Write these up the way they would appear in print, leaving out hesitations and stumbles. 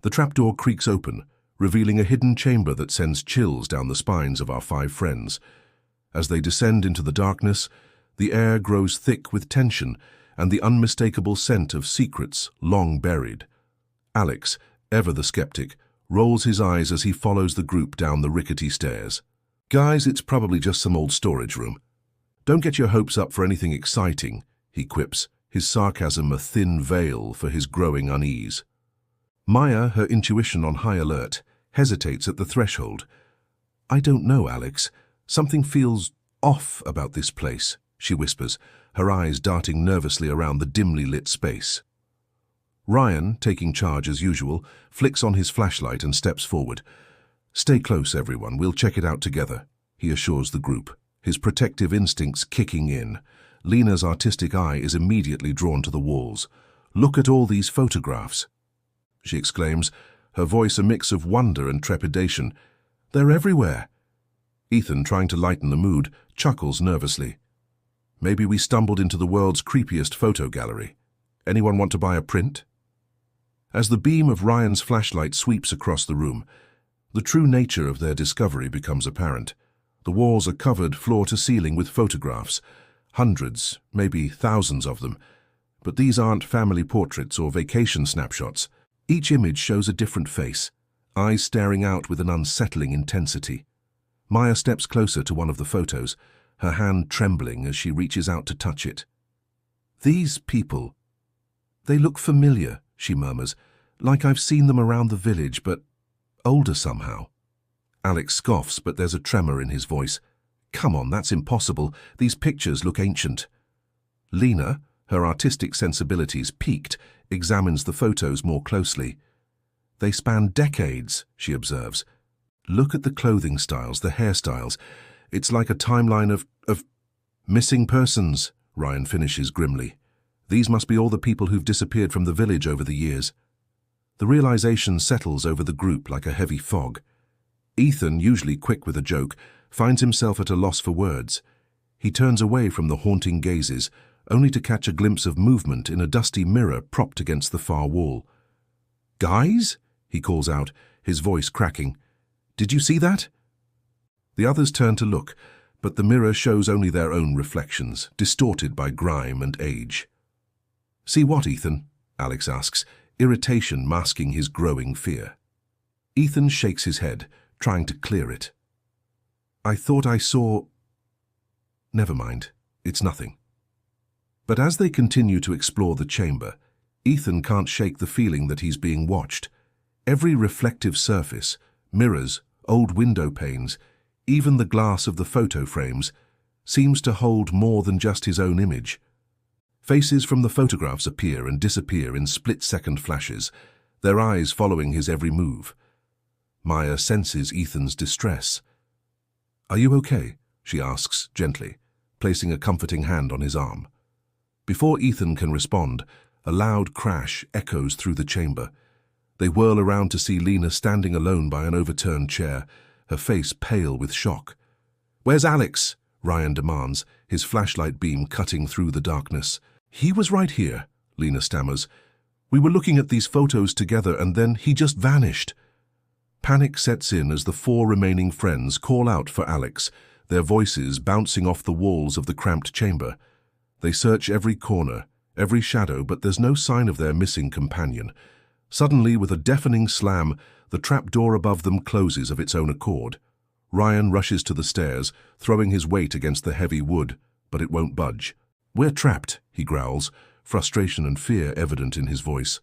The trapdoor creaks open, revealing a hidden chamber that sends chills down the spines of our 5 friends. As they descend into the darkness, the air grows thick with tension and the unmistakable scent of secrets long buried. Alex, ever the skeptic, rolls his eyes as he follows the group down the rickety stairs. "Guys, it's probably just some old storage room. Don't get your hopes up for anything exciting," he quips, his sarcasm a thin veil for his growing unease. Maya, her intuition on high alert, hesitates at the threshold. "I don't know, Alex. Something feels off about this place," she whispers, her eyes darting nervously around the dimly lit space. Ryan, taking charge as usual, flicks on his flashlight and steps forward. "Stay close, everyone. We'll check it out together," he assures the group, his protective instincts kicking in. Lena's artistic eye is immediately drawn to the walls. "Look at all these photographs," she exclaims, her voice a mix of wonder and trepidation. "They're everywhere." Ethan, trying to lighten the mood, chuckles nervously. "Maybe we stumbled into the world's creepiest photo gallery. Anyone want to buy a print?" As the beam of Ryan's flashlight sweeps across the room, the true nature of their discovery becomes apparent. The walls are covered floor to ceiling with photographs, hundreds, maybe thousands of them. But these aren't family portraits or vacation snapshots. Each image shows a different face, eyes staring out with an unsettling intensity. Maya steps closer to one of the photos, her hand trembling as she reaches out to touch it. "These people, they look familiar," she murmurs, "like I've seen them around the village, but older somehow." Alex scoffs, but there's a tremor in his voice. "Come on, that's impossible. These pictures look ancient." Lena, her artistic sensibilities piqued, examines the photos more closely. "They span decades," she observes. "Look at the clothing styles, the hairstyles. It's like a timeline of missing persons," Ryan finishes grimly. "These must be all the people who've disappeared from the village over the years." The realization settles over the group like a heavy fog. Ethan, usually quick with a joke, finds himself at a loss for words. He turns away from the haunting gazes, only to catch a glimpse of movement in a dusty mirror propped against the far wall. "Guys?" he calls out, his voice cracking. "Did you see that?" The others turn to look, but the mirror shows only their own reflections, distorted by grime and age. "See what, Ethan?" Alex asks, irritation masking his growing fear. Ethan shakes his head, trying to clear it. "I thought I saw—" "Never mind, it's nothing." But as they continue to explore the chamber, Ethan can't shake the feeling that he's being watched. Every reflective surface, mirrors, old window panes, even the glass of the photo frames, seems to hold more than just his own image. Faces from the photographs appear and disappear in split-second flashes, their eyes following his every move. Maya senses Ethan's distress. "Are you okay?" she asks gently, placing a comforting hand on his arm. Before Ethan can respond, a loud crash echoes through the chamber. They whirl around to see Lena standing alone by an overturned chair, her face pale with shock. "Where's Alex?" Ryan demands, his flashlight beam cutting through the darkness. "He was right here," Lena stammers. "We were looking at these photos together and then he just vanished." Panic sets in as the 4 remaining friends call out for Alex, their voices bouncing off the walls of the cramped chamber. They search every corner, every shadow, but there's no sign of their missing companion. Suddenly, with a deafening slam, the trapdoor above them closes of its own accord. Ryan rushes to the stairs, throwing his weight against the heavy wood, but it won't budge. "We're trapped," he growls, frustration and fear evident in his voice.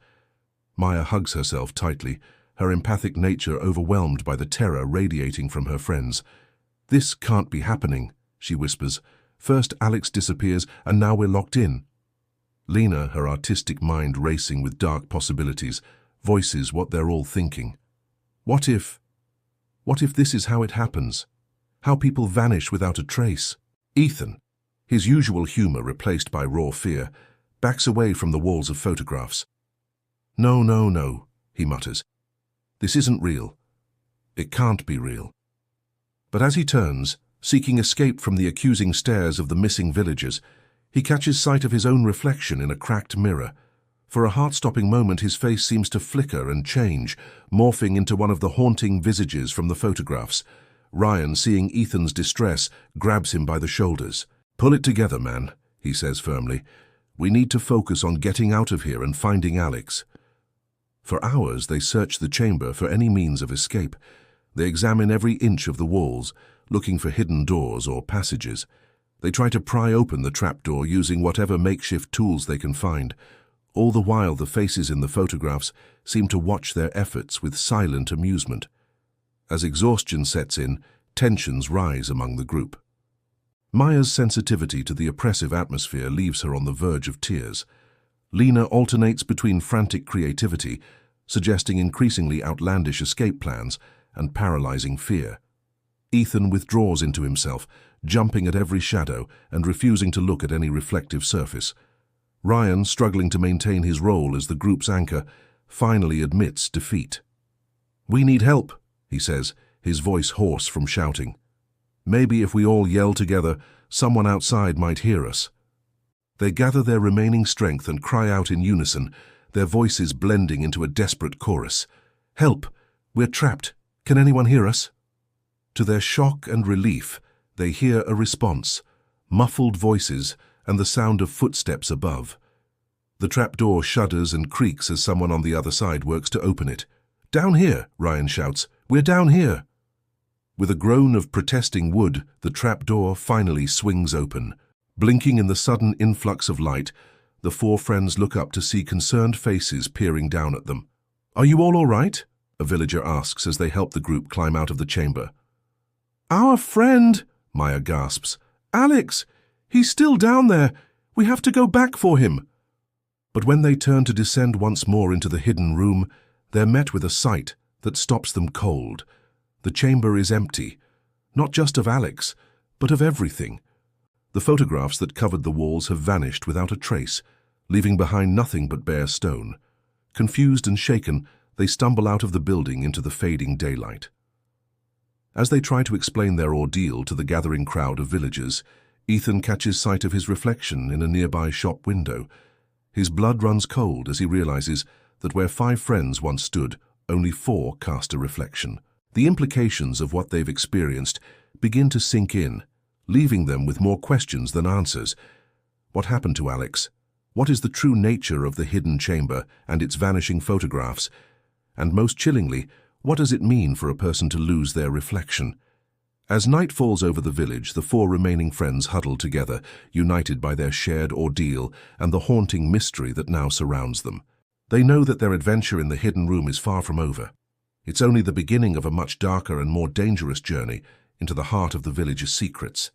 Maya hugs herself tightly, her empathic nature overwhelmed by the terror radiating from her friends. "This can't be happening," she whispers. "First Alex disappears, and now we're locked in." Lena, her artistic mind racing with dark possibilities, voices what they're all thinking. What if this is how it happens? How people vanish without a trace? Ethan, his usual humor replaced by raw fear, backs away from the walls of photographs. "No, no, no," he mutters. "This isn't real. It can't be real." But as he turns, seeking escape from the accusing stares of the missing villagers, he catches sight of his own reflection in a cracked mirror. For a heart-stopping moment, his face seems to flicker and change, morphing into one of the haunting visages from the photographs. Ryan, seeing Ethan's distress, grabs him by the shoulders. "Pull it together, man," he says firmly. "We need to focus on getting out of here and finding Alex." For hours, they search the chamber for any means of escape. They examine every inch of the walls, looking for hidden doors or passages. They try to pry open the trapdoor using whatever makeshift tools they can find. All the while, the faces in the photographs seem to watch their efforts with silent amusement. As exhaustion sets in, tensions rise among the group. Maya's sensitivity to the oppressive atmosphere leaves her on the verge of tears. Lena alternates between frantic creativity, suggesting increasingly outlandish escape plans, and paralyzing fear. Ethan withdraws into himself, jumping at every shadow and refusing to look at any reflective surface. Ryan, struggling to maintain his role as the group's anchor, finally admits defeat. "We need help," he says, his voice hoarse from shouting. "Maybe if we all yell together, someone outside might hear us." They gather their remaining strength and cry out in unison, their voices blending into a desperate chorus. "Help! We're trapped! Can anyone hear us?" To their shock and relief, they hear a response, muffled voices and the sound of footsteps above. The trapdoor shudders and creaks as someone on the other side works to open it. "Down here!" Ryan shouts. "We're down here!" With a groan of protesting wood, the trapdoor finally swings open. Blinking in the sudden influx of light, the four friends look up to see concerned faces peering down at them. "Are you all right?" a villager asks as they help the group climb out of the chamber. "Our friend," Maya gasps. "Alex! He's still down there. We have to go back for him." But when they turn to descend once more into the hidden room, they're met with a sight that stops them cold. The chamber is empty, not just of Alex, but of everything. The photographs that covered the walls have vanished without a trace, leaving behind nothing but bare stone. Confused and shaken, they stumble out of the building into the fading daylight. As they try to explain their ordeal to the gathering crowd of villagers, Ethan catches sight of his reflection in a nearby shop window. His blood runs cold as he realizes that where 5 friends once stood, only 4 cast a reflection. The implications of what they've experienced begin to sink in, leaving them with more questions than answers. What happened to Alex? What is the true nature of the hidden chamber and its vanishing photographs? And most chillingly, what does it mean for a person to lose their reflection? As night falls over the village, the 4 remaining friends huddle together, united by their shared ordeal and the haunting mystery that now surrounds them. They know that their adventure in the hidden room is far from over. It's only the beginning of a much darker and more dangerous journey into the heart of the village's secrets.